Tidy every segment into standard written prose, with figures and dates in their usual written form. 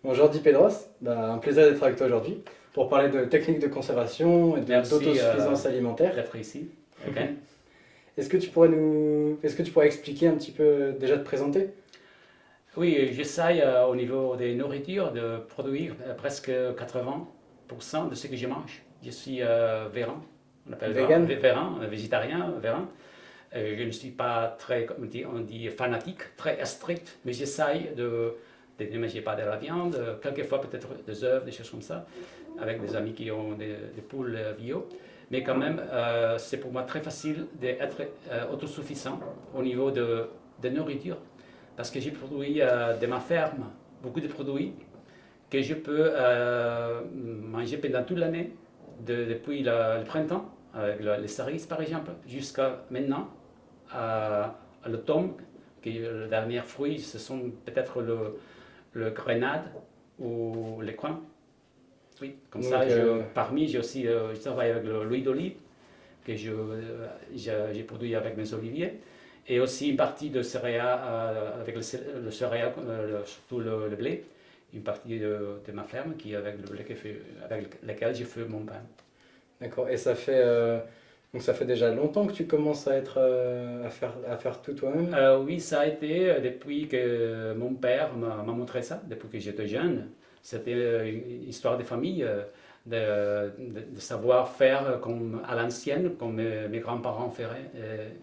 Bon, Jordi Pedros, bah, un plaisir d'être avec toi aujourd'hui pour parler de techniques de conservation et Merci d'autosuffisance alimentaire. d'être ici. Ok. Est-ce que tu pourrais expliquer un petit peu, déjà te présenter? Oui, j'essaye au niveau des nourritures de produire presque 80% de ce que je mange. Je suis véran, on appelle Vegan? véran, végétarien, véran. Je ne suis pas très, comme on dit, fanatique, très strict, mais j'essaye de ne manger pas de la viande, quelquefois peut-être des œufs, des choses comme ça, avec des amis qui ont des poules bio. Mais quand même, c'est pour moi très facile d'être autosuffisant au niveau de nourriture, parce que j'ai produit de ma ferme beaucoup de produits que je peux manger pendant toute l'année, depuis le printemps, avec les cerises par exemple, jusqu'à maintenant, à l'automne, que le dernier fruit, ce sont peut-être le grenade ou les coins. Oui, comme Donc, ça, parmi, j'ai aussi, je travaille avec l'huile d'olive que j'ai produit avec mes oliviers, et aussi une partie de céréales, avec le céréales, surtout le blé, une partie de ma ferme qui est avec le blé avec lequel je fais mon pain. d'accord. Et donc ça fait déjà longtemps que tu commences à à faire tout toi-même? Oui, ça a été depuis que mon père m'a montré ça, depuis que j'étais jeune. C'était une histoire de famille, de savoir faire comme à l'ancienne, comme mes grands-parents faisaient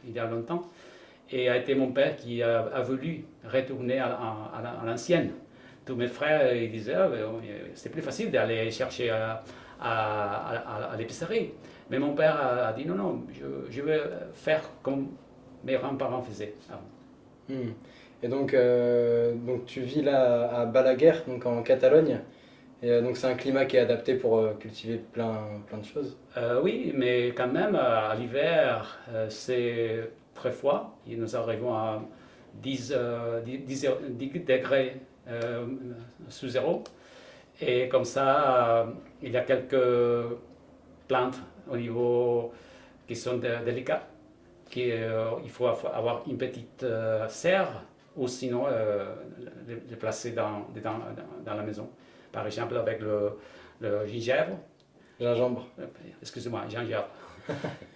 il y a longtemps. Et a été mon père qui a voulu retourner à l'ancienne. Tous mes frères ils disaient ah, c'est plus facile d'aller chercher à l'épicerie. Mais mon père a dit non, non, je veux faire comme mes grands-parents faisaient avant. Hmm. Et donc tu vis là à Balaguer, donc en Catalogne. Et donc c'est un climat qui est adapté pour cultiver plein de choses. Oui, mais quand même, à l'hiver, c'est très froid. Et nous arrivons à 10 degrés sous zéro. Et comme ça, il y a quelques plantes au niveau qui sont délicates, il faut avoir une petite serre ou sinon les placer dans la maison. Par exemple, avec le gingembre, Gingembre. excusez-moi, gingembre.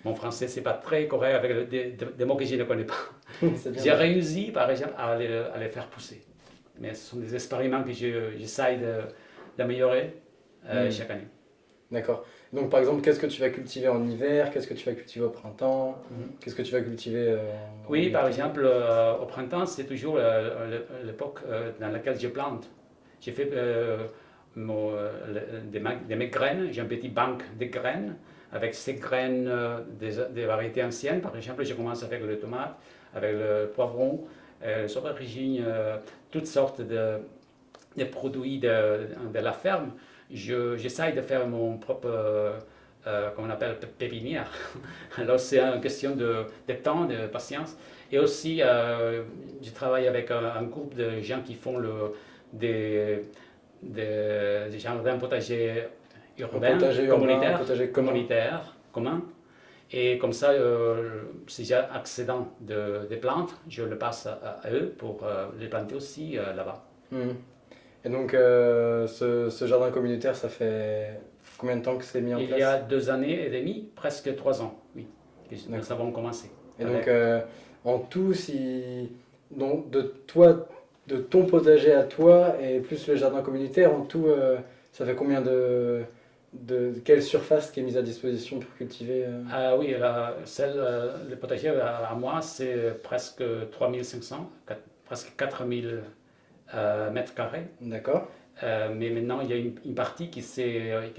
Mon français, c'est pas très correct avec des mots que je ne connais pas. C'est bien. J'ai réussi, par exemple, à les faire pousser. Mais ce sont des expériments que j'essaye d'améliorer chaque année. D'accord. Donc par exemple, qu'est-ce que tu vas cultiver en hiver? Qu'est-ce que tu vas cultiver au printemps? Qu'est-ce que tu vas cultiver en Oui, par été? exemple, au printemps, c'est toujours l'époque dans laquelle je plante. J'ai fait de mes graines, j'ai un petit banque de graines avec ces graines des variétés anciennes. Par exemple, je commence avec le tomate, avec le poivron, les aubergines, toutes sortes de produits de la ferme. J'essaye de faire mon propre, comme on appelle, pépinière. Alors c'est une question de temps, de patience. Et aussi, je travaille avec un groupe de gens qui font des, des jardins potagers urbains, Un potager commun. communautaires, communs. Et comme ça, si j'ai accédant de plantes, je le passe à eux pour les planter aussi là-bas. Mhm. Et donc ce jardin communautaire, ça fait combien de temps que c'est mis en Il y a place? 2 années et demie, presque 3 ans, oui, que nous D'accord. avons commencé. Et donc Avec, en tout, si donc de ton potager à toi et plus le jardin communautaire, en tout, ça fait combien de quelle surface qui est mise à disposition pour cultiver ah oui, le potager à moi, c'est presque 3500, presque 4000 mètres carrés. D'accord. Mais maintenant, il y a une partie que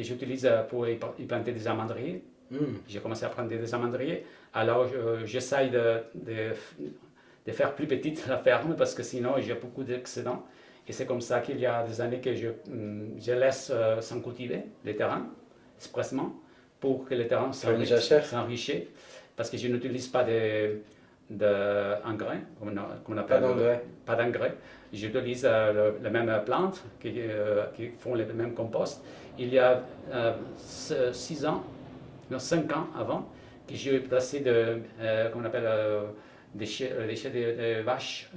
j'utilise pour y planter des amandriers. Hmm. J'ai commencé à prendre des amandriers. Alors, j'essaye de faire plus petite la ferme parce que sinon, j'ai beaucoup d'excédents. Et c'est comme ça qu'il y a des années que je laisse sans cultiver les terrains, expressement, pour que les terrains Faire une jachère. s'enrichissent. Parce que je n'utilise pas d'engrais, comme on Pas appelle, d'engrais. pas d'engrais. J'utilise les mêmes plantes qui font les mêmes composts. Il y a 6 ans, non, 5 ans avant, que j'ai placé qu'on appelle déchets de vaches,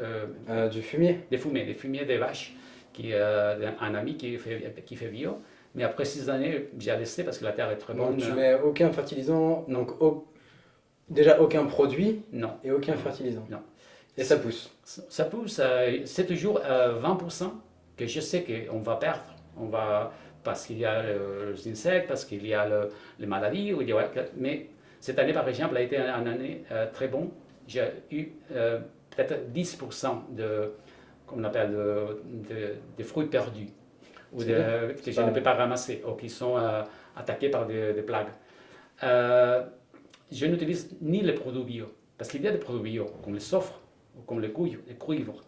Du fumier. des fumiers des vaches un ami qui fait bio. Mais après 6 années, j'ai laissé parce que la terre est très bonne. Donc tu mets aucun fertilisant, Non. donc déjà aucun produit Non. et aucun fertilisant. Non. Et ça pousse. Ça pousse, c'est toujours 20% que je sais qu'on va perdre. Parce qu'il y a les insectes, parce qu'il y a les maladies. Mais cette année, par exemple, a été une année très bonne. J'ai eu peut-être 10% comme on appelle, de fruits perdus, ou que je ne peux pas ramasser, ou qui sont attaqués par des plagues. Je n'utilise ni les produits bio, parce qu'il y a des produits bio, comme le soufre, comme le cuivre,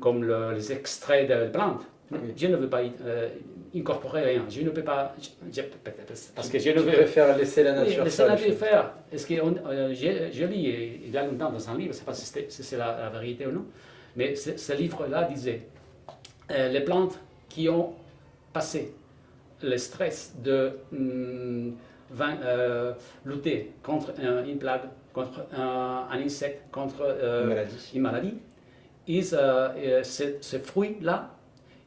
comme les extraits de plantes. Oui. Je ne veux pas incorporer rien. Je ne peux pas. Parce que je ne veux. Préfère laisser la nature laisser la nature faire. Est-ce que je lis il y a longtemps dans un livre, je ne sais pas si c'est la vérité ou non, mais ce livre-là disait les plantes qui ont passé le stress de lutter contre une plague, contre un insecte, contre une maladie, ces fruits-là,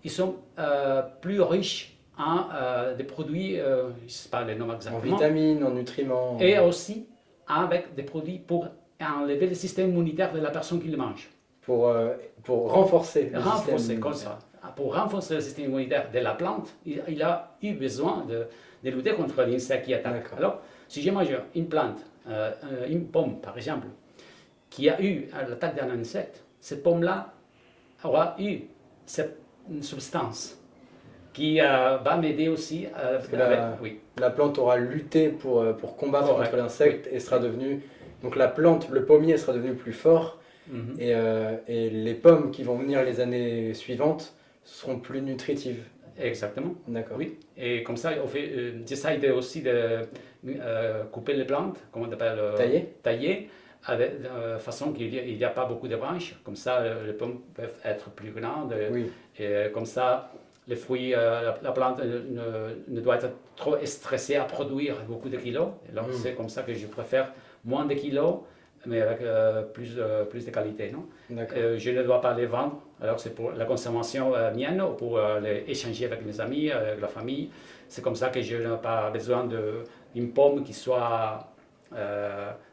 ils sont plus riches en des produits, je ne sais pas les noms exactement. En vitamines, en nutriments. Et aussi avec des produits pour enlever le système immunitaire de la personne qui le mange. Pour renforcer le système comme immunitaire. ça. Pour renforcer le système immunitaire de la plante, il a eu besoin de lutter contre l'insecte qui attaque. Alors, si je mange une plante, une pomme par exemple, qui a eu l'attaque d'un insecte, cette pomme-là aura eu cette substance qui va m'aider aussi. La plante aura lutté pour combattre contre l'insecte et sera devenue. Donc la plante, le pommier sera devenu plus fort. Et les pommes qui vont venir les années suivantes seront plus nutritives. Exactement. D'accord. Oui. Et comme ça, j'essaie aussi de couper les plantes, comment on appelle tailler, de façon qu'il n'y a pas beaucoup de branches. Comme ça, les pommes peuvent être plus grandes. Oui. Et comme ça, les fruits, la plante ne doit être trop stressée à produire beaucoup de kilos. Alors c'est comme ça que je préfère moins de kilos, mais avec plus de qualité. Non? Je ne dois pas les vendre, alors c'est pour la consommation mienne ou pour les échanger avec mes amis, avec la famille. C'est comme ça que je n'ai pas besoin d'une pomme qui soit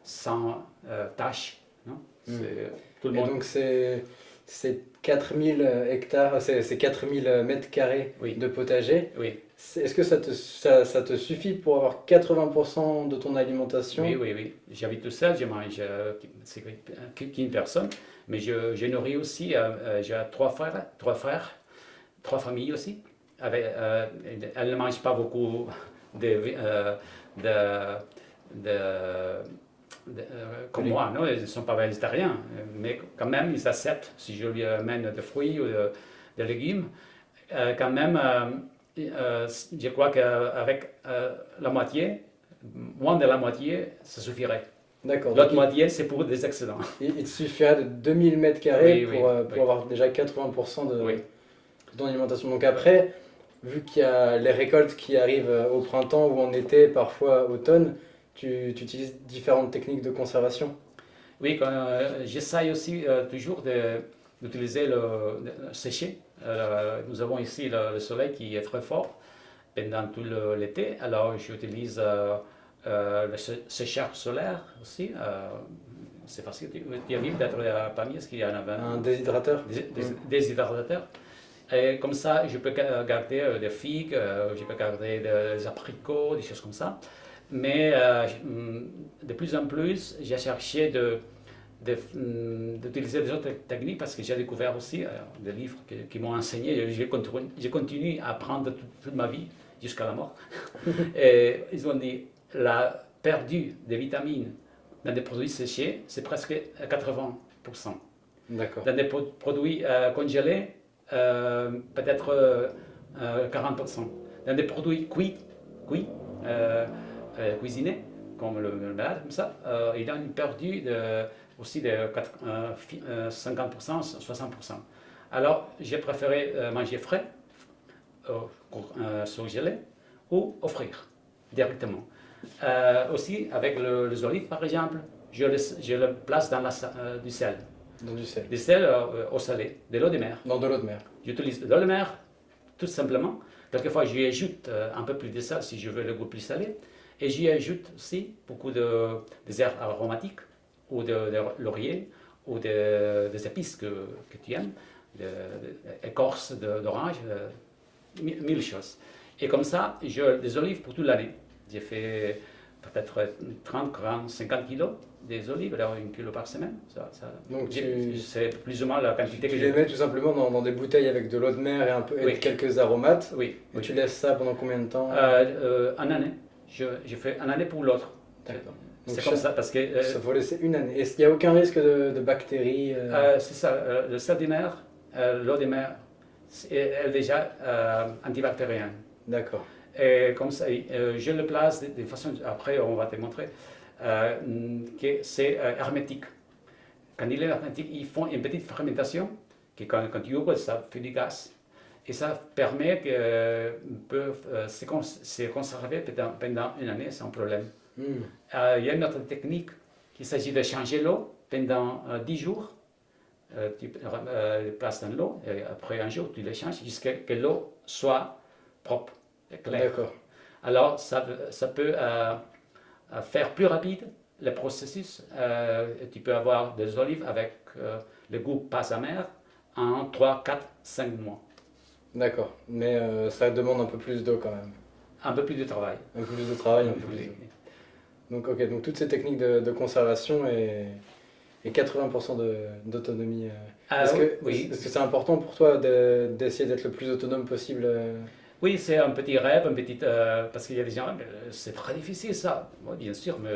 sans taches. Non? Tout le monde. Et donc c'est 4000 hectares, c'est 4000 mètres carrés de potager. Oui. Est-ce que ça te suffit pour avoir 80% de ton alimentation? Oui. J'habite tout seul, je mange qu'une personne, mais je nourris aussi, j'ai trois frères, 3 familles aussi. Elles ne mangent pas beaucoup comme moi, non, ils ne sont pas végétariens, mais quand même ils acceptent si je lui amène des fruits ou des légumes. Quand même, je crois qu'avec la moitié, moins de la moitié, ça suffirait. D'accord. L'autre moitié, c'est pour des excédents. Il te suffirait de 2000 mètres carrés pour avoir déjà 80% de ton alimentation. Donc après, vu qu'il y a les récoltes qui arrivent au printemps ou en été, parfois automne, tu utilises différentes techniques de conservation? Oui, j'essaye aussi toujours d'utiliser le sécher. Nous avons ici le soleil qui est très fort pendant tout l'été, alors j'utilise le sécheur solaire aussi. C'est facile, tu as vu peut-être parmi, est-ce qu'il y en a un déshydrateur? Déshydrateur. Et comme ça, je peux garder des figues, je peux garder des abricots, des choses comme ça. Mais de plus en plus, j'ai cherché d'utiliser des autres techniques parce que j'ai découvert aussi des livres qui m'ont enseigné. Je continue à apprendre toute ma vie jusqu'à la mort. Et ils ont dit la perdue des vitamines dans des produits séchés, c'est presque 80%. D'accord. Dans des produits congelés, peut-être 40%. Dans des produits cuits, cuisinés, comme le melade, comme ça, il y a une perdue aussi de 50%, 60%. Alors, j'ai préféré manger frais, surgelé, ou offrir directement. Aussi, avec les olives, par exemple, je le place dans du sel. Dans du sel. Du sel au salé, de l'eau de mer. Dans de l'eau de mer. J'utilise de l'eau de mer, tout simplement. Quelquefois, j'y ajoute un peu plus de sel si je veux le goût plus salé. Et j'y ajoute aussi beaucoup des herbes aromatiques, ou de laurier, ou des épices que tu aimes, des écorces d'orange, mille choses. Et comme ça, j'ai des olives pour toute l'année. J'ai fait peut-être 30, 40, 50 kilos des olives, alors 1 kilo par semaine. Donc c'est plus ou moins la quantité que tu j'ai. les mets tout simplement dans des bouteilles avec de l'eau de mer et, un peu, et Oui. quelques aromates. Oui. Et tu laisses ça pendant combien de temps? Une année. Je fais une année pour l'autre. D'accord. C'est comme ça parce que. Ça faut laisser une année. Est-ce qu'il n'y a aucun risque de bactéries? C'est ça, le sel de mer, l'eau de mer, elle est déjà antibactérienne. D'accord. Et comme ça, je le place de façon, après on va te montrer, que c'est hermétique. Quand il est hermétique, ils font une petite fermentation, que quand tu ouvres, ça fait du gaz. Et ça permet qu'ils peuvent se conserver pendant une année sans problème. Il y a une autre technique, qu'il s'agit de changer l'eau pendant 10 jours. Tu le places dans l'eau, et après un jour, tu le changes jusqu'à ce que l'eau soit propre et claire. D'accord. Alors, ça peut faire plus rapide le processus. Tu peux avoir des olives avec le goût pas amer en 3, 4, 5 mois. D'accord. Mais ça demande un peu plus d'eau quand même. Un peu plus de travail. Un peu plus de travail, un peu plus d'eau. Donc, ok, donc toutes ces techniques de conservation et 80% d'autonomie. Est-ce que c'est important pour toi d'essayer d'être le plus autonome possible? Oui, c'est un petit rêve, parce qu'il y a des gens, c'est très difficile ça. Moi, bien sûr, mais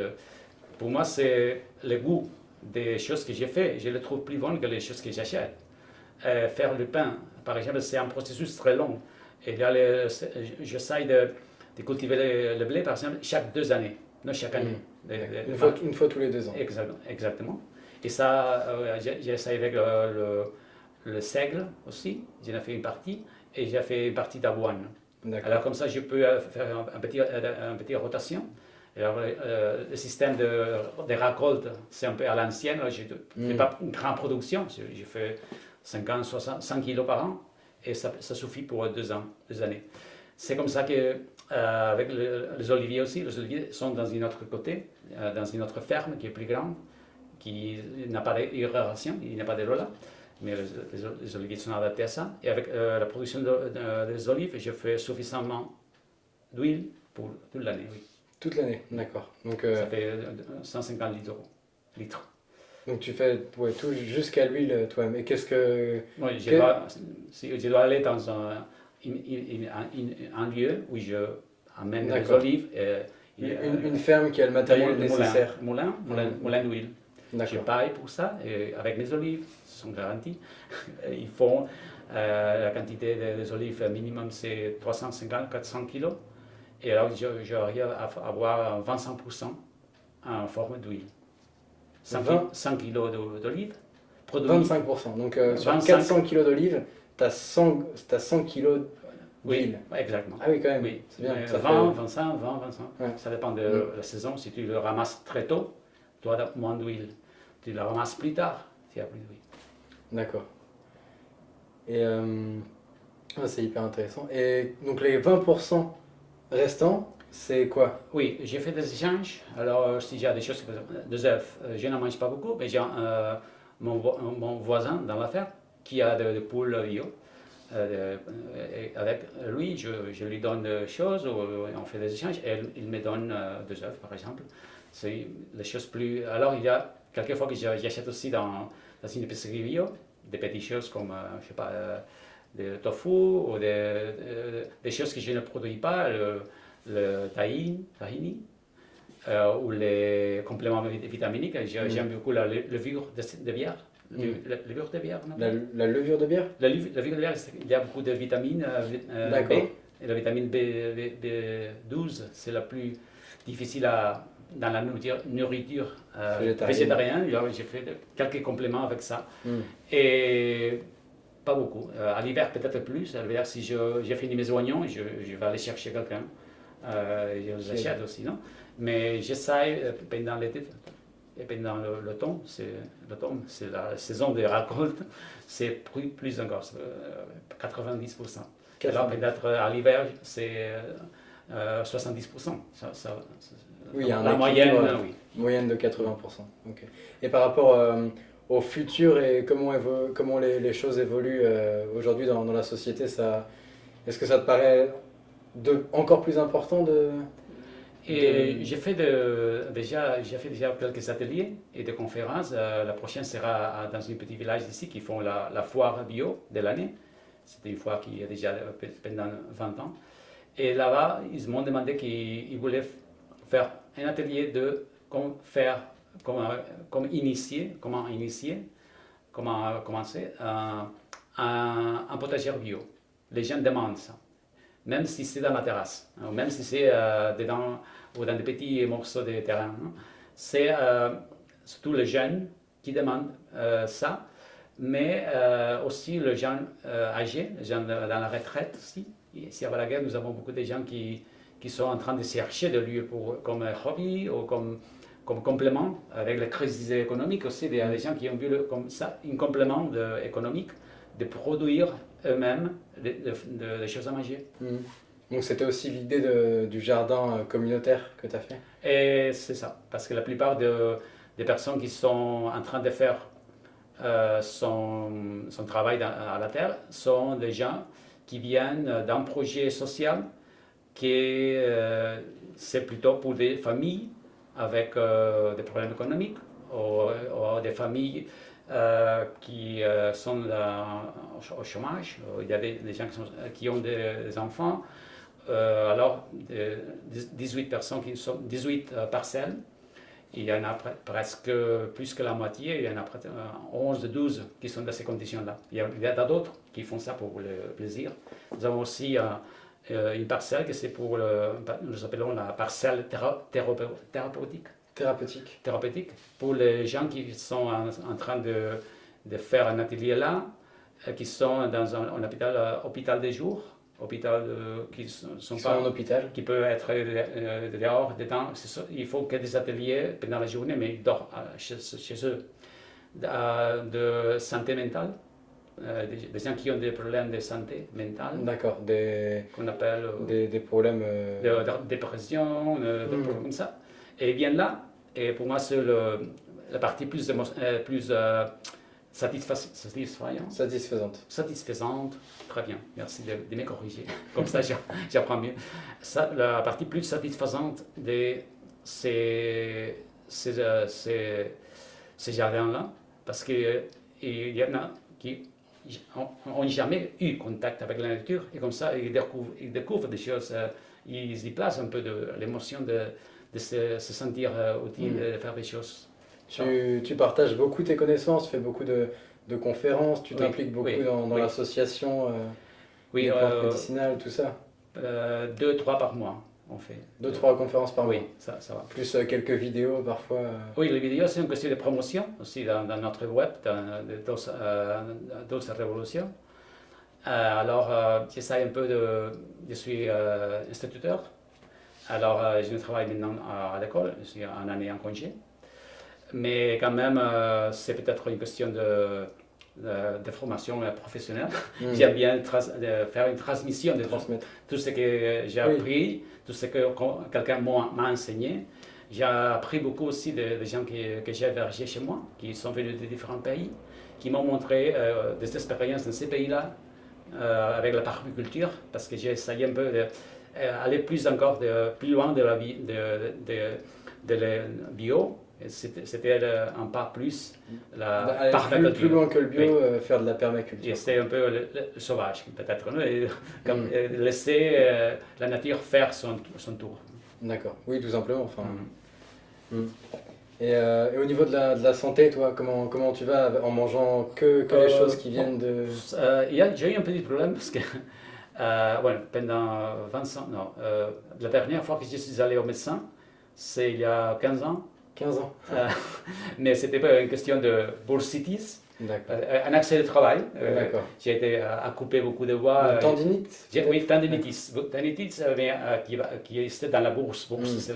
pour moi, c'est le goût des choses que j'ai fait. Je le trouve plus bon que les choses que j'achète. Faire le pain, par exemple, c'est un processus très long. Et j'essaie de cultiver le blé, par exemple, chaque 2 années. Non, chaque année. Une fois tous les 2 ans. Exactement. Et ça, j'essaie avec le seigle aussi. J'en ai fait une partie. Et j'ai fait une partie d'avoine. Alors comme ça, je peux faire une petite rotation. Alors, le système de récolte, c'est un peu à l'ancienne. Je ne fais pas une grande production. Je fais 50, 60, 100 kilos par an. Et ça suffit pour 2 années. C'est comme ça que avec les oliviers aussi, les oliviers sont dans une autre côté, dans une autre ferme qui est plus grande, qui n'a pas d'irrigation, il n'y a pas de l'eau là, mais les oliviers sont adaptés à ça. Et avec la production des olives, je fais suffisamment d'huile pour toute l'année. Oui. Toute l'année, d'accord. Donc, ça fait 150 litres. Donc tu fais tout jusqu'à l'huile toi-même. Et qu'est-ce que... Oui, je dois aller dans un lieu où je amène les olives. Une ferme qui a le matériel nécessaire. Moulin d'huile. Je paye pour ça, et avec mes olives, ce sont garanties. Ils font la quantité des olives minimum, c'est 350-400 kilos. Et alors, j'arrive à avoir 25% en forme d'huile. 100 kilos d'olives. 25%. Donc sur 400 kilos d'olives, tu as 100 kilos d'huile. Oui, exactement. Ah oui, quand même. Oui. C'est bien. 20, 25, 20, 25. Ouais. Ça dépend de la saison. Si tu le ramasses très tôt, tu as moins d'huile. Tu le ramasses plus tard, tu as plus d'huile. D'accord. Et c'est hyper intéressant. Et donc les 20% restants, c'est quoi? Oui, j'ai fait des échanges. Alors, si j'ai des choses, des œufs, je n'en mange pas beaucoup, mais j'ai mon voisin dans la ferme qui a des poules bio. Avec lui, je lui donne des choses, on fait des échanges, et il me donne des œufs, par exemple. C'est les choses plus. Alors, il y a quelques fois que j'achète aussi dans une épicerie bio des petites choses comme, je sais pas, des tofu ou des choses que je ne produis pas. Le tahini ou les compléments vitaminiques. J'aime beaucoup la levure de bière. La levure de bière, non? La levure de bière? La levure de bière, il y a beaucoup de vitamines B. Et la vitamine B12, c'est la plus difficile dans la nourriture végétarienne. J'ai fait quelques compléments avec ça. Et pas beaucoup. À l'hiver, peut-être plus. À l'hiver, si j'ai fini mes oignons, je vais aller chercher quelqu'un. Je les achète aussi, non? Mais j'essaie pendant l'été. Et pendant l'automne, c'est la saison des récoltes, c'est plus encore, 90%. Alors peut-être à l'hiver, c'est 70%. Oui, il y a un la équilibre, moyenne, oui. moyenne de 80%. Ok. Et par rapport au futur et comment les choses évoluent aujourd'hui dans la société, est-ce que ça te paraît encore plus important Et j'ai fait déjà quelques ateliers et des conférences. La prochaine sera dans un petit village ici qui font la foire bio de l'année. C'était une foire qui est déjà pendant 20 ans. Et là-bas, ils m'ont demandé qu'ils voulaient faire un atelier de comment initier, comment commencer un potager bio. Les gens demandent ça, même si c'est dans la terrasse, ou même si c'est dedans ou dans des petits morceaux de terrain. C'est surtout les jeunes qui demandent ça, mais aussi les gens âgés, les gens dans la retraite aussi. Ici à Balaguer, nous avons beaucoup de gens qui sont en train de chercher des lieux comme hobby ou comme complément avec la crise économique aussi. Il y a des gens qui ont vu comme ça un complément économique de produire eux-mêmes des choses à manger. Donc c'était aussi l'idée du jardin communautaire que tu as fait? Et c'est ça, parce que la plupart des personnes qui sont en train de faire son travail à la terre sont des gens qui viennent d'un projet social qui c'est plutôt pour des familles avec des problèmes économiques ou des familles qui sont au chômage. Il y a des gens qui ont des enfants. Alors, 18 personnes qui sont 18 parcelles. Il y en a presque plus que la moitié, il y en a 11, 12 qui sont dans ces conditions-là. Il y a d'autres qui font ça pour le plaisir. Nous avons aussi une parcelle que c'est pour, nous appelons la parcelle thérapeutique. Thérapeutique, pour les gens qui sont en train de faire un atelier là, qui sont dans un hôpital de jour. Qui sont pas en hôpital, qui peut être dehors, dedans. Il faut que des ateliers pendant la journée, mais ils dorment chez eux. De santé mentale, des gens qui ont des problèmes de santé mentale. D'accord, qu'on appelle des problèmes de dépression, des problèmes comme ça. Et bien là, et pour moi, c'est la partie plus satisfaisante. Très bien, merci de me corriger. Comme ça, j'apprends mieux. La partie plus satisfaisante de ces jardins-là, parce qu'il y en a qui n'ont jamais eu contact avec la nature, et comme ça, ils découvrent des choses, ils y placent un peu de l'émotion de se sentir utile, de faire des choses. Tu partages beaucoup tes connaissances, tu fais beaucoup de conférences, tu t'impliques beaucoup dans l'association des plantes médicinales, tout ça. 2-3 par mois, on fait. 2-3 conférences par mois. Oui, ça va. Plus quelques vidéos parfois. Oui, les vidéos, c'est une question de promotion aussi dans notre web, dans Dulce Révolution. Alors, j'essaie un peu je suis instituteur. Alors, je travaille maintenant à l'école, je suis en année en congé. Mais quand même, c'est peut-être une question de formation professionnelle. J'aime bien faire une transmission de tout ce que j'ai appris, tout ce que quelqu'un m'a enseigné. J'ai appris beaucoup aussi des gens que j'ai hébergés chez moi, qui sont venus de différents pays, qui m'ont montré des expériences dans ces pays-là avec la permaculture, parce que j'ai essayé un peu d'aller plus loin de la vie de bio. C'était un pas plus la permaculture. Plus loin que le bio, faire de la permaculture. Et c'est un peu le sauvage, peut-être, laisser la nature faire son tour. D'accord, oui, tout simplement. Enfin. Et au niveau de la santé, toi, comment tu vas en mangeant que les choses qui viennent de... J'ai eu un petit problème parce que pendant 20 ans, non, la dernière fois que je suis allé au médecin, c'est il y a 15 ans. 15 ans. Mais c'était pas une question de bursitis, un accès de travail. J'ai été à couper beaucoup de bois. Tendinite? Oui, tendinitis. Tendinitis qui est dans la bourse. Bourse, c'est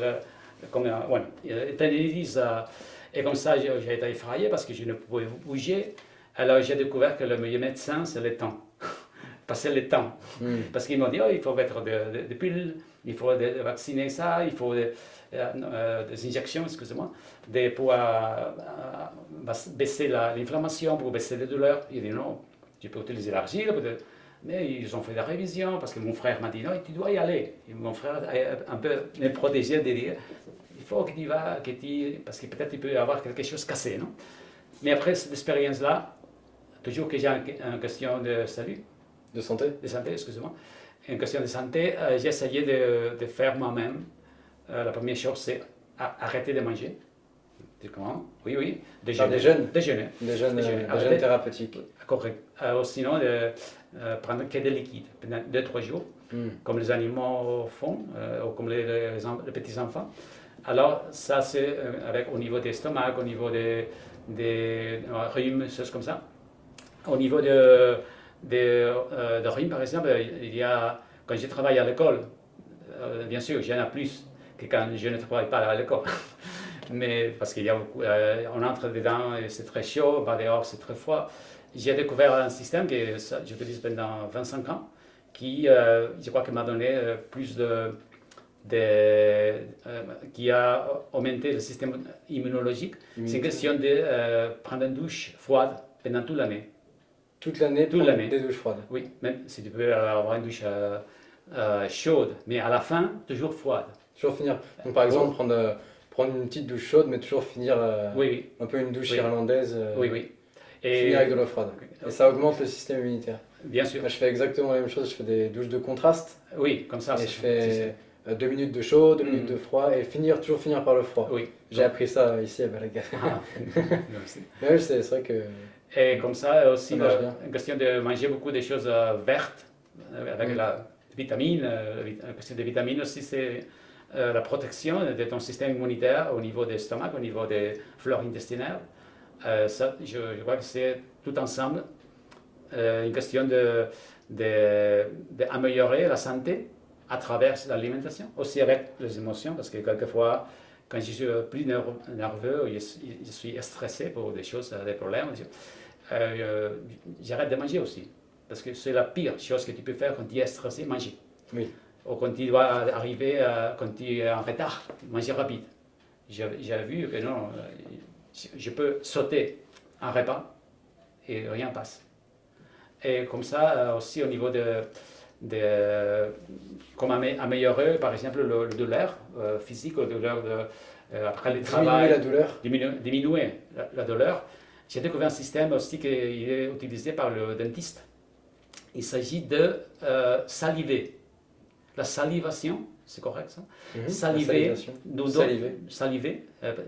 comme, bueno, tendinitis, et comme ça, j'ai été effrayé parce que je ne pouvais bouger. Alors j'ai découvert que le meilleur médecin, c'est le temps. Passer le temps. Parce qu'ils m'ont dit, oh, il faut mettre des pilules, il faut vacciner ça, il faut des injections, excusez-moi, pour baisser l'inflammation, pour baisser les douleurs. Il dit non, tu peux utiliser l'argile, mais ils ont fait des révisions parce que mon frère m'a dit non, tu dois y aller. Et mon frère a un peu me protégé de dire il faut que tu vas, parce que peut-être il peut y avoir quelque chose cassé. Non. Mais après cette expérience-là, toujours que j'ai une question de salut, De santé? de santé, excusez-moi, une question de santé, j'ai essayé de faire moi-même. La première chose, c'est arrêter de manger. Comment? Oui, oui. Faire des jeûnes? Déjeuner. Des jeûnes thérapeutiques. Correct. Sinon, prendre que des liquides pendant 2-3 jours, comme les animaux font, ou comme les petits enfants. Alors, ça, c'est au niveau des estomacs, au niveau des rhumes, choses comme ça. Au niveau de rhume, par exemple, il y a, quand je travaille à l'école, bien sûr, il y en a plus que quand je ne travaille pas à l'école. Mais parce qu'il y a beaucoup, on entre dedans et c'est très chaud, bah dehors c'est très froid. J'ai découvert un système que j'utilise pendant 25 ans, qui, je crois, que m'a donné plus qui a augmenté le système immunologique. C'est une question de prendre une douche froide pendant toute l'année. Toute l'année, des douches froides? Oui, même si tu peux avoir une douche chaude, mais à la fin, toujours froide. Toujours finir. Donc par exemple, prendre une petite douche chaude, mais toujours finir oui. un peu une douche irlandaise. Oui, oui. Et finir avec de l'eau froide. Et ça augmente le système immunitaire. Bien sûr. Moi, je fais exactement la même chose, je fais des douches de contraste. Oui, comme ça. Et je fais 2 minutes de chaud, 2 minutes de froid, et toujours finir par le froid. Oui. J'ai appris ça ici à Balaga. Mais oui, c'est vrai que... Et comme ça, aussi, une question de manger beaucoup de choses vertes, avec la vitamine. La question des vitamines aussi, c'est la protection de ton système immunitaire au niveau des stomacs, au niveau des flores intestinales. Ça, je crois que c'est tout ensemble une question d'améliorer la santé à travers l'alimentation, aussi avec les émotions, parce que quelquefois, quand je suis plus nerveux, je suis stressé pour des choses, des problèmes, j'arrête de manger aussi. Parce que c'est la pire chose que tu peux faire quand tu es stressé, manger. Oui. Ou quand tu dois arriver, quand tu es en retard, manger rapide. J'ai vu que non, je peux sauter un repas et rien passe. Et comme ça, aussi au niveau comment améliorer, par exemple, le douleur physique, le douleur après le travail. Diminuer la douleur. Diminuer la douleur. J'ai découvert un système aussi qui est utilisé par le dentiste. Il s'agit de saliver. La salivation, c'est correct ça? Saliver, saliver,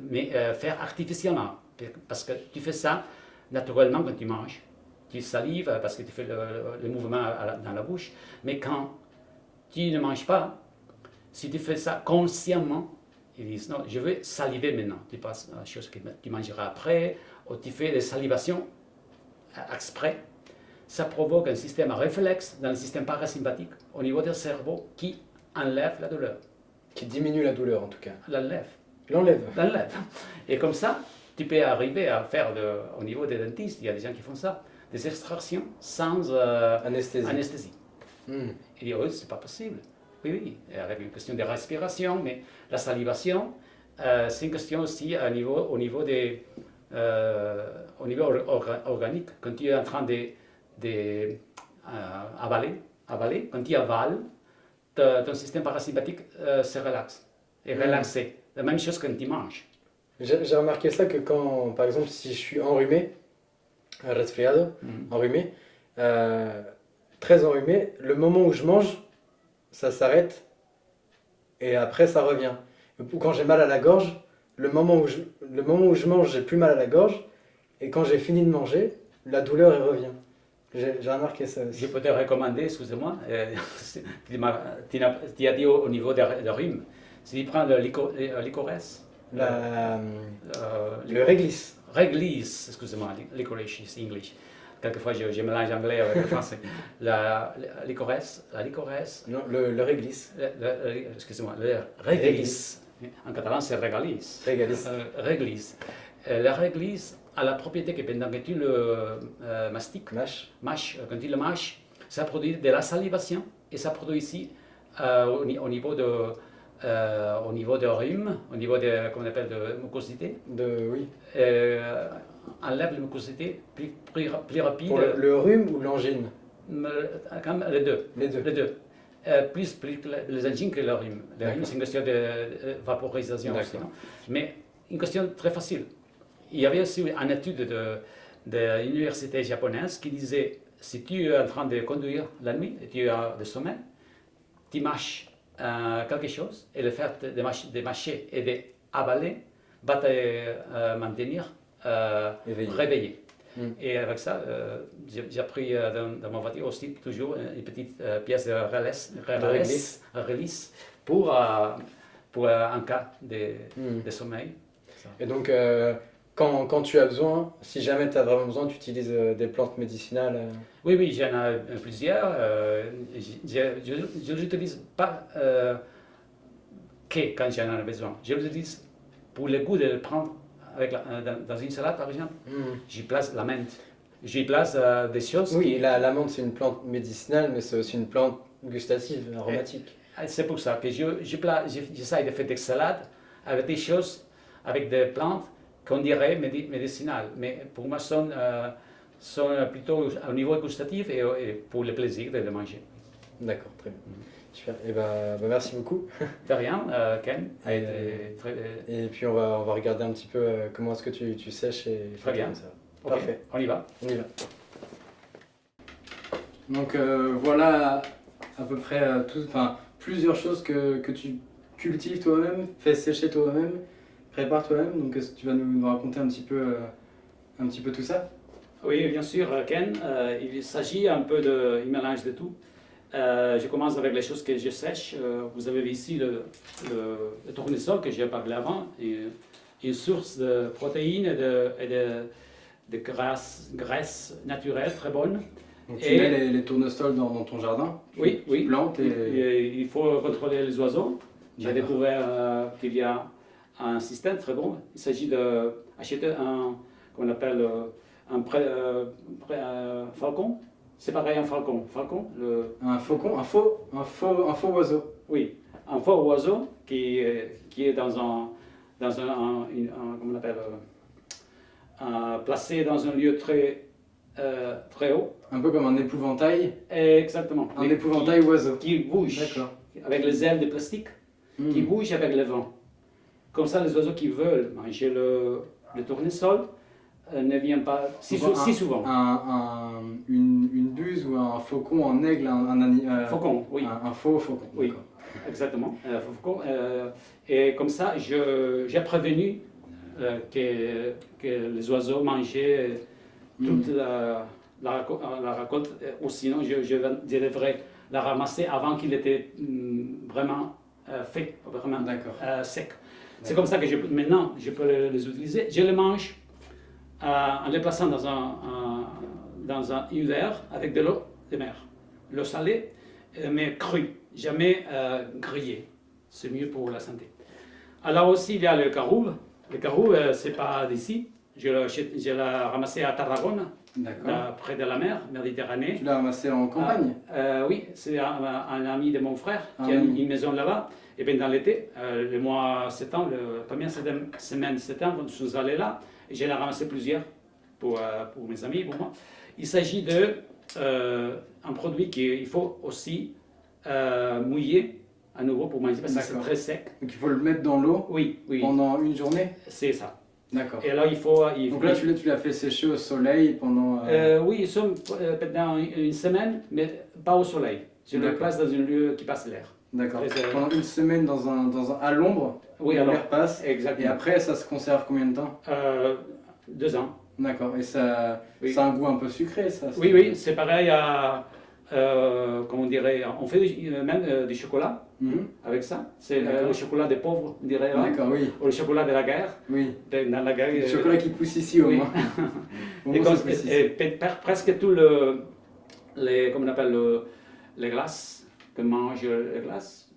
mais faire artificiellement. Parce que tu fais ça naturellement quand tu manges. Tu salives parce que tu fais le mouvement dans la bouche. Mais quand tu ne manges pas, si tu fais ça consciemment, ils disent non, je veux saliver maintenant. Tu passes à la chose que tu mangeras après, ou tu fais des salivations exprès. Ça provoque un système réflexe dans le système parasympathique au niveau du cerveau qui enlève la douleur. Qui diminue la douleur en tout cas. L'enlève. L'enlève. Et comme ça, tu peux arriver à faire, au niveau des dentistes, il y a des gens qui font ça, des extractions sans anesthésie. Et eux, c'est pas possible. Oui, avec une question de respiration, mais la salivation, c'est une question aussi au niveau organique. Quand tu es en train avaler, quand tu avales, ton système parasympathique se relaxe, est relaxé. La même chose quand tu manges. J'ai remarqué ça que quand, par exemple, si je suis enrhumé, resfriado, enrhumé, très enrhumé, le moment où je mange, ça s'arrête et après ça revient. Ou quand j'ai mal à la gorge, le moment où je mange, j'ai plus mal à la gorge, et quand j'ai fini de manger, la douleur elle revient. J'ai remarqué ça aussi. Je peux te recommander, excusez-moi, tu as dit au niveau de rhume, si tu prends le licorice, le réglisse. Réglisse, excusez-moi, licorice is English. Quelquefois, je mélange anglais avec le français. La licorice. Non, le réglisse. Excusez-moi, le réglisse. En catalan, c'est réglisse. Réglisse. Réglisse. La réglisse a la propriété que pendant que tu le mastiques, quand tu le mâches, ça produit de la salivation et ça produit ici au niveau de rhume, au niveau de, comment on appelle, de mucosité. Oui. Enlève la mucosité plus rapide. Pour le rhume ou l'angine? Les deux. Les deux. Plus les angines que le rhume. Le rhume, c'est une question de vaporisation aussi. Non? Mais une question très facile. Il y avait aussi une étude de l'université japonaise qui disait si tu es en train de conduire la nuit et tu as des sommeil, tu mâches quelque chose et le fait de mâcher et d'avaler va te maintenir réveillé. Et avec ça, j'ai pris dans ma voiture aussi toujours une petite pièce de réglisse pour un cas de sommeil. Et donc, quand tu as besoin, si jamais tu as vraiment besoin, tu utilises des plantes médicinales? Oui, j'en ai plusieurs. Je ne l'utilise pas que quand j'en ai besoin. Je l'utilise pour le goût de le prendre dans une salade, par exemple. J'y place la menthe. J'y place des choses. Oui, la menthe, c'est une plante médicinale, mais c'est aussi une plante gustative, aromatique. C'est pour ça que j'essaie de faire des salades avec des choses, avec des plantes qu'on dirait médicinales, mais pour moi sont plutôt au niveau gustatif et pour le plaisir de les manger. D'accord, très bien. Super. Et merci beaucoup. De rien, Ken. Et puis on va regarder un petit peu comment est-ce que tu sèches et très bien. Ça. Okay. Parfait. On y va. Donc voilà à peu près plusieurs choses que tu cultives toi-même, fais sécher toi-même, prépares toi-même. Donc est-ce que tu vas nous raconter un petit peu tout ça? Oui, bien sûr, Ken. Il s'agit un peu de mélange de tout. Je commence avec les choses que je sèche. Vous avez vu ici le tournesol que j'ai parlé avant, une source de protéines et de graisse naturelle très bonne. Donc tu mets les tournesols dans ton jardin? Oui. Plantes et il faut contrôler les oiseaux. J'ai découvert qu'il y a un système très bon. Il s'agit d'acheter qu'on appelle un falcon. C'est pareil, un falcon. Un faucon, un faux oiseau. Oui, un faux oiseau qui est dans un comment on appelle, placé dans un lieu très haut. Un peu comme un épouvantail. Exactement. Un épouvantail oiseau. Qui bouge. D'accord. Avec les ailes de plastique, qui bouge avec le vent. Comme ça, les oiseaux qui veulent manger le tournesol ne viennent pas si souvent. Une buse ou un faucon, un aigle, faucon, oui. Un faux faucon. Oui, exactement. Faucon. Et comme ça, j'ai prévenu que les oiseaux mangeaient toute la récolte, ou sinon je devrais la ramasser avant qu'il était vraiment fait, vraiment sec. C'est comme ça que maintenant je peux les utiliser. Je les mange en les plaçant dans un verre avec de l'eau de mer. L'eau salée, mais crue, jamais grillée. C'est mieux pour la santé. Alors aussi, il y a le caroube. Le caroube, ce n'est pas d'ici. Je l'ai ramassé à Tarragone, près de la mer, Méditerranée. Tu l'as ramassé en campagne? Oui, c'est un ami de mon frère qui a une maison là-bas. Et bien dans l'été, le mois septembre, la première semaine de septembre, je suis allé là et j'ai ramassé plusieurs pour mes amis et pour moi. Il s'agit d'un produit qu'il faut aussi mouiller à nouveau pour manger parce que c'est très sec. Donc il faut le mettre dans l'eau pendant une journée? C'est ça. D'accord. Et alors donc là, tu l'as fait sécher au soleil pendant... Oui, pendant une semaine, mais pas au soleil. Je le place dans un lieu qui passe l'air. D'accord. Pendant une semaine à l'ombre, l'air passe. Exactement. Et après, ça se conserve combien de temps? 2 ans. D'accord. Et ça a un goût un peu sucré, ça? Oui, c'est pareil à... comment on dirait, on fait même du chocolat avec ça. C'est le chocolat des pauvres, on dirait. D'accord, oui. Ou le chocolat de la guerre. Oui. Dans la guerre. Le chocolat qui pousse ici au moins. Presque tout comment on appelle les glaces que mangent les glaces.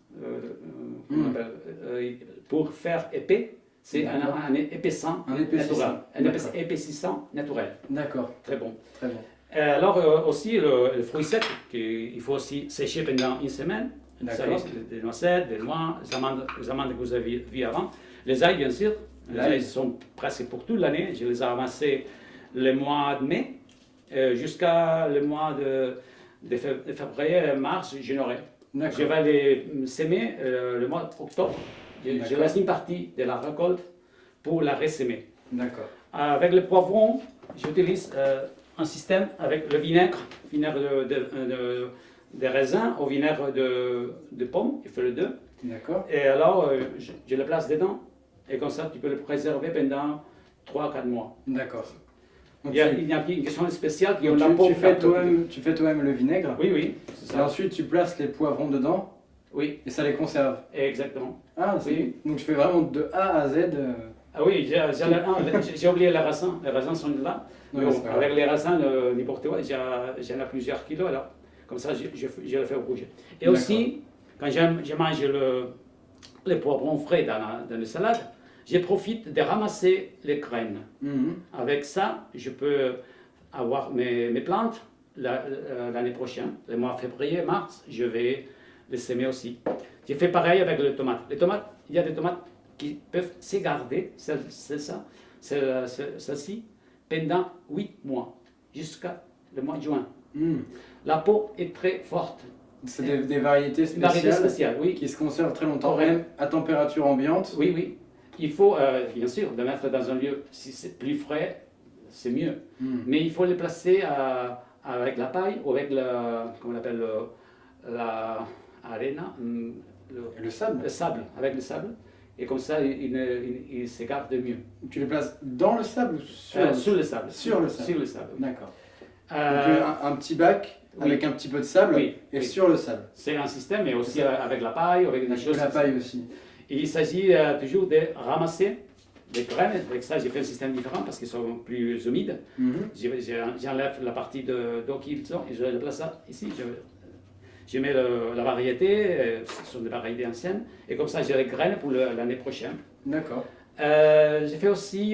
Pour faire épais, c'est D'accord. un épaissant Un épaississant. naturel. Un D'accord. épaississant naturel. D'accord, Très bon. très bien. Alors aussi le fruit sec, il faut aussi sécher pendant une semaine. Ça, D'accord. des noisettes, des noix, les amandes que vous avez vues avant. Les ail, bien sûr. Les L'ail. ail sont presque pour toute l'année. Je les ai ramassés le mois de mai jusqu'à le mois de février, mars, je n'aurai. Je D'accord. vais les semer le mois d'octobre. Je D'accord. laisse une partie de la récolte pour la ressemer. D'accord. Avec le poivron, j'utilise un système avec le vinaigre de raisin au vinaigre de pomme, il fait le deux. D'accord. Et alors, je le place dedans, et comme ça, tu peux le préserver pendant 3-4 mois. D'accord. Donc, Il y a une question spéciale qui ont la tu, peau. tu fais toi-même le vinaigre. Oui, oui, c'est Et ça. ensuite, tu places les poivrons dedans Oui, et ça les conserve. exactement. Ah, c'est Oui. donc je fais vraiment de A à Z. Ah oui, j'ai oublié les raisins. Les raisins sont là. Non, Mais mais bon, c'est pas grave. avec les raisins n'importe quoi, j'en ai plusieurs kilos alors. Comme ça, je le fais rouge. Et D'accord. aussi, quand je mange les poivrons frais dans la salade, je profite de ramasser les graines. Mhm. Avec ça, je peux avoir mes plantes l'année prochaine, le mois de février, mars, je vais les semer aussi. J'ai fait pareil avec les tomates. Les tomates, il y a des tomates qui peuvent se garder, celle-ci, pendant 8 mois, jusqu'à le mois de juin. Mhm. La peau est très forte. C'est des variétés Une variété spéciales spéciale, oui. qui se conservent très longtemps, Correct. même à température ambiante. Oui, oui. Il faut, bien sûr, le mettre dans un lieu, si c'est plus frais, c'est mieux. Mhm. Mais il faut les placer avec la paille ou avec comment on appelle, la arena, Et le sable, le sable, avec le sable. Et comme ça, il se garde mieux. tu les places dans le sable ou Sur le sable. Sur le sable. Sur le sable. D'accord. Euh, Donc un petit bac oui. avec un petit peu de sable Oui, et oui. sur le sable. c'est un système, mais aussi avec la paille, avec des Avec choses. la paille aussi. Et il s'agit toujours de ramasser des graines. Avec ça, j'ai fait un système différent parce qu'ils sont plus humides. Mhm. J'enlève la partie d'eau qu'ils ont et je le place ici. Je mets la variété, ce sont des variétés anciennes, et comme ça j'ai les graines pour l'année prochaine. D'accord. J'ai fait aussi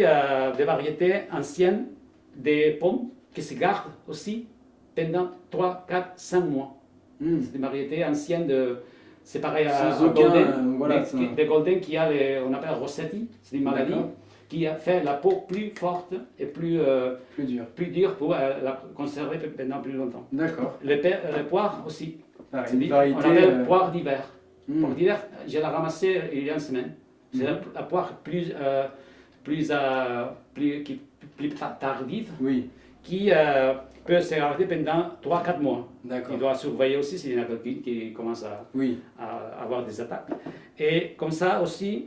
des variétés anciennes, des pommes qui se gardent aussi pendant 3, 4, 5 mois. Mhm. C'est des variétés anciennes c'est pareil Sans à aucun, Golden, voilà, mais ça. des Golden qui a on appelle Rossetti, c'est une maladie D'accord. qui a fait la peau plus forte et plus Plus dur. dure pour la conserver pendant plus longtemps. D'accord. Les poires aussi. Ah, C'est une variété. on appelle poire d'hiver. mhm. Poire d'hiver, je l'ai ramassée il y a une semaine. C'est la poire plus tardive Oui, qui peut se garder pendant 3-4 mois. d'accord. Il doit surveiller aussi s'il y en a quelqu'un qui commence Oui, à avoir des attaques. Et comme ça aussi,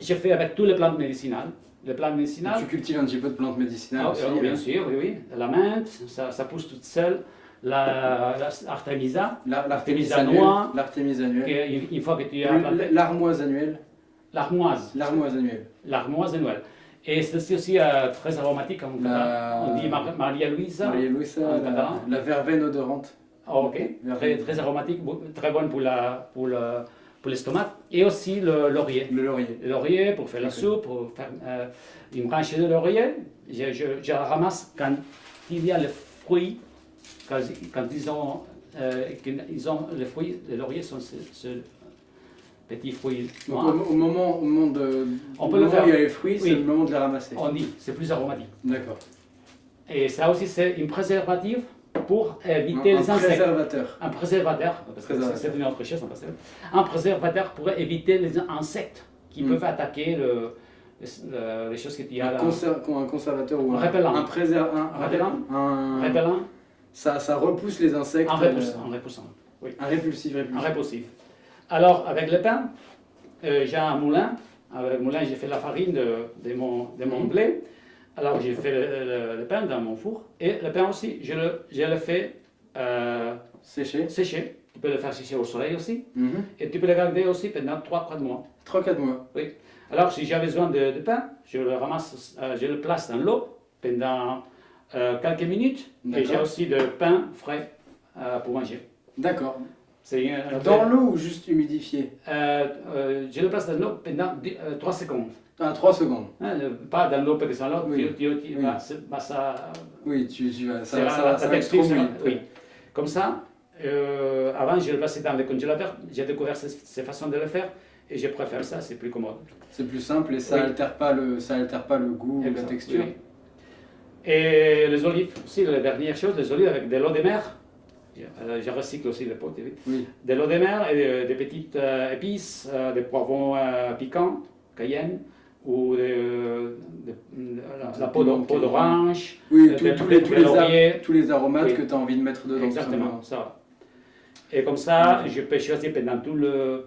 je fais avec toutes les plantes médicinales. Les plantes médicinales, tu cultives un petit peu de plantes médicinales aussi. bien sûr, oui, oui. La menthe, ça pousse toute seule. L'artémisia, L'artémis Artémisia annuelle. noire. L'artémis annuelle. une fois que tu as planté, L'armoise annuelle. l'armoise. L'armoise annuelle. L'armoise de Noël. Et c'est aussi très aromatique en catalan. On dit Maria Luisa. Maria Luisa, en catalan. la verveine odorante. Oh, ok. Verveine. Très aromatique, très bonne pour l'estomac. Et aussi le laurier. Le laurier. Le laurier pour faire la Ok. soupe, pour faire une branche de laurier. Je la ramasse quand il y a les fruits, quand ils ont les fruits, les lauriers sont ce petit fruit Donc noir. au moment de, On au peut le moment faire. où il y a les fruits, Oui. c'est le moment de les ramasser. On dit, c'est plus aromatique. D'accord. Et ça aussi, c'est une préservative pour éviter Un les insectes. préservateur. Un préservateur, parce que Préservateur. c'est une autre chose, un préservateur pour éviter les insectes qui peuvent attaquer les choses que tu as là. Un conservateur ou Un répellent. un Répellent. un Répellent, ça repousse les insectes. un repoussant. Oui. Un répulsif. Un repoussif. Alors, avec le pain, j'ai un moulin. Avec le moulin, j'ai fait la farine de mon blé. Alors, j'ai fait le pain dans mon four. Et le pain aussi, je le fais Séché. sécher. Tu peux le faire sécher au soleil aussi. Mhm. Et tu peux le garder aussi pendant 3-4 mois. 3-4 mois. Oui. Alors, si j'ai besoin de pain, je le ramasse, je le place dans l'eau pendant quelques minutes. Et j'ai D'accord. aussi de pain frais pour manger. D'accord. C'est un Dans l'eau ou juste humidifié? Je le place dans l'eau pendant 3 secondes. Ah, 3 secondes. Hein, pas dans l'eau, parce que dans l'eau, Oui. tu Oui. ça, Oui, tu vas, c'est ça la va être texture, trop mouillé. oui. Comme ça, avant je le plaçais dans le congélateur, j'ai découvert ces façons de le faire et je préfère ça, c'est plus commode. C'est plus simple et ça Oui. altère pas le goût ou la Exact, texture. oui. Et les olives aussi, la dernière chose, les olives avec de l'eau de mer. Je recycle aussi les pots, Oui. de l'eau de mer et des petites épices, des poivrons piquants, cayenne, ou la peau d'orange, Oui, laurier. tous les aromates Oui. que tu as envie de mettre dedans. Exactement, ça. Et comme ça, je peux choisir pendant tout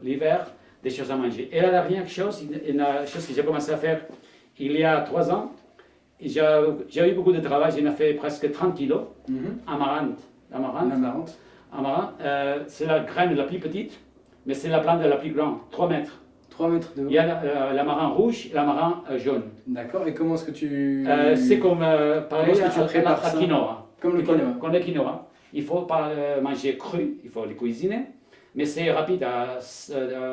l'hiver des choses à manger. Et la dernière chose, une chose que j'ai commencé à faire il y a 3 ans, j'ai eu beaucoup de travail, j'en ai fait presque 30 kilos, amarante. L'amarante. Amaranth, c'est la graine la plus petite, mais c'est la plante la plus grande, 3 mètres. 3 mètres de haut. Il y a l'amaranth rouge et l'amaranth jaune. D'accord, et comment est-ce que tu... C'est comme pareil est-ce que tu prépares la ça? quinoa. Comme le quinoa. Comme le quinoa. Il ne faut pas manger cru, il faut le cuisiner, mais c'est rapide, à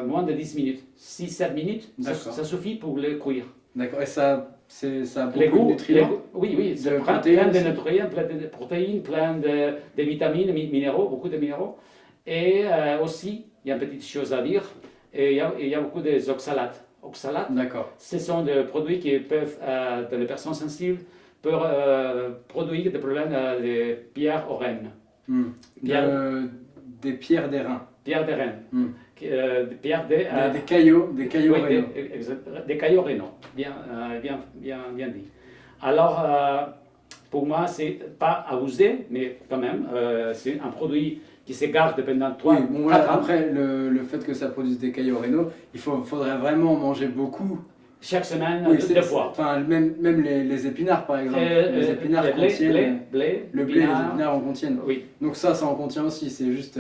moins de 10 minutes. 6-7 minutes, ça suffit pour le cuire. D'accord, et ça a Les beaucoup de goûts, nutriments? oui, c'est De plein protéines de aussi. nutriments, plein de protéines, plein de vitamines, minéraux, beaucoup de minéraux. Et aussi, il y a une petite chose à dire, et il y a beaucoup des oxalates. Oxalates, D'accord. ce sont des produits qui peuvent, dans les personnes sensibles, peuvent produire des problèmes de pierres aux reines. Des pierres des reins. Pierres des reines. Des pierres Des caillots oui, rénaux. des caillots rénaux, bien dit. Alors, pour moi, c'est pas à user, mais quand même, c'est un produit qui se garde pendant 3 Oui, bon, voilà, après, le fait que ça produise des caillots rénaux, faudrait vraiment en manger beaucoup. Chaque semaine, Oui, 2 fois. Enfin, même les épinards, par exemple. Les épinards le contiennent... blé, Le blé, les épinards en contiennent. Oui. Donc ça en contient aussi. C'est juste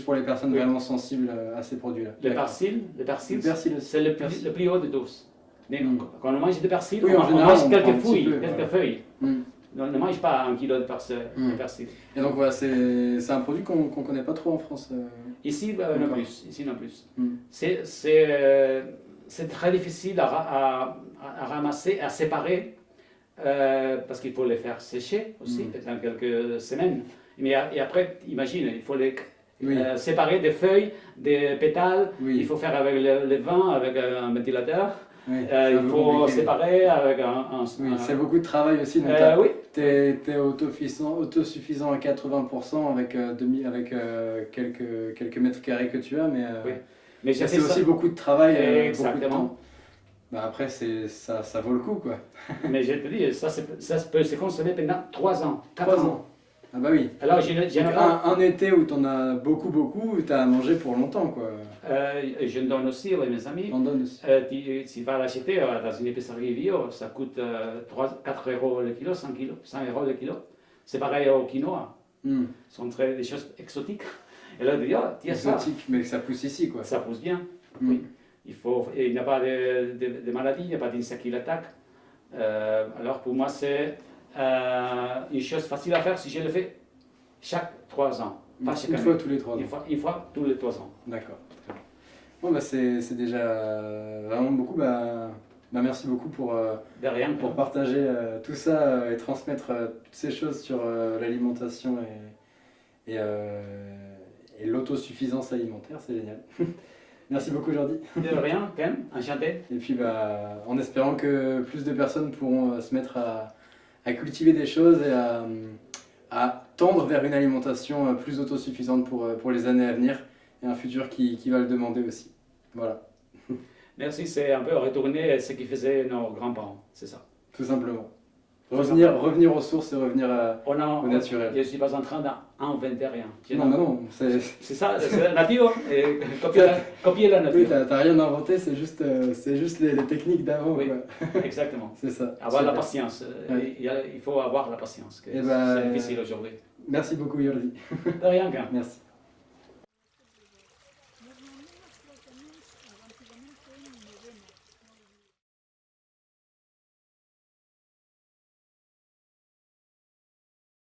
pour les personnes Oui. vraiment sensibles à ces produits-là. Le D'accord. persil, Le persil aussi. c'est le Persil. plus haut de tous. Mais quand on mange du persil, Oui, on en général, mange on prend un quelques petit feuilles. peu, Quelques voilà. feuilles. Mm. On ne mange pas 1 kilo de persil. Et donc voilà, c'est un produit qu'on connaît pas trop en France. Ici, non D'accord. plus. Ici, non plus. Mm. C'est très difficile à ramasser, à séparer, parce qu'il faut les faire sécher aussi, dans quelques semaines. Et après, imagine, il faut les Oui. séparer des feuilles, des pétales. Oui. Il faut faire avec le vent, avec un ventilateur. Oui, c'est un Il peu faut compliqué. séparer avec Oui, c'est beaucoup de travail aussi. Donc oui. t'es autosuffisant à 80% avec, quelques mètres carrés que tu as, mais Oui. Mais j'ai c'est fait aussi ça. beaucoup de travail, beaucoup de Exactement. temps. Bah après, ça vaut le coup, quoi. Mais je te dis, ça peut se consommer pendant 3 ans, 4 3 ans. ans. Ah bah oui. Alors, Donc un été où t'en as beaucoup, t'as à manger pour longtemps, quoi. je donne aussi à mes amis. T'en donnes aussi. Tu vas l'acheter dans une épicerie bio, ça coûte 4 euros le kilo, 100 euros le kilo. C'est pareil au quinoa. Mm. Ce sont des choses exotiques. Et là, tu dis, tiens, ça, Exotique, mais ça pousse ici, quoi. ça pousse bien. Mm. Oui. Il n'y a pas de maladie, il n'y a pas d'insectes qui l'attaquent. Alors pour moi, c'est une chose facile à faire si je le fais chaque 3 ans. Pas chaque Une année. fois tous les 3 ans. Une fois tous les 3 ans. D'accord. Très bien. Bon, bah c'est déjà vraiment beaucoup. Bah merci beaucoup pour De rien. partager tout ça et transmettre toutes ces choses sur l'alimentation et l'autosuffisance alimentaire. C'est génial. Merci beaucoup, Jordi. De rien, Ken, enchanté. Et puis, bah, en espérant que plus de personnes pourront se mettre à cultiver des choses et à tendre vers une alimentation plus autosuffisante pour les années à venir et un futur qui va le demander aussi. Voilà, Merci, c'est un peu retourner à ce qu'ils faisaient nos grands-parents, c'est ça. tout simplement. Revenir aux sources et revenir au naturel. Je ne suis pas en train d'inventer rien. Non, C'est ça, c'est la nature. Et copier la nature. oui, t'as rien inventé, c'est juste les techniques d'avant. Oui. Quoi. Exactement. C'est ça. Avoir la Super. patience. Ouais. Il faut avoir la patience. Eh ben, C'est difficile aujourd'hui. Merci beaucoup, Jordi. De rien, Ken. Merci.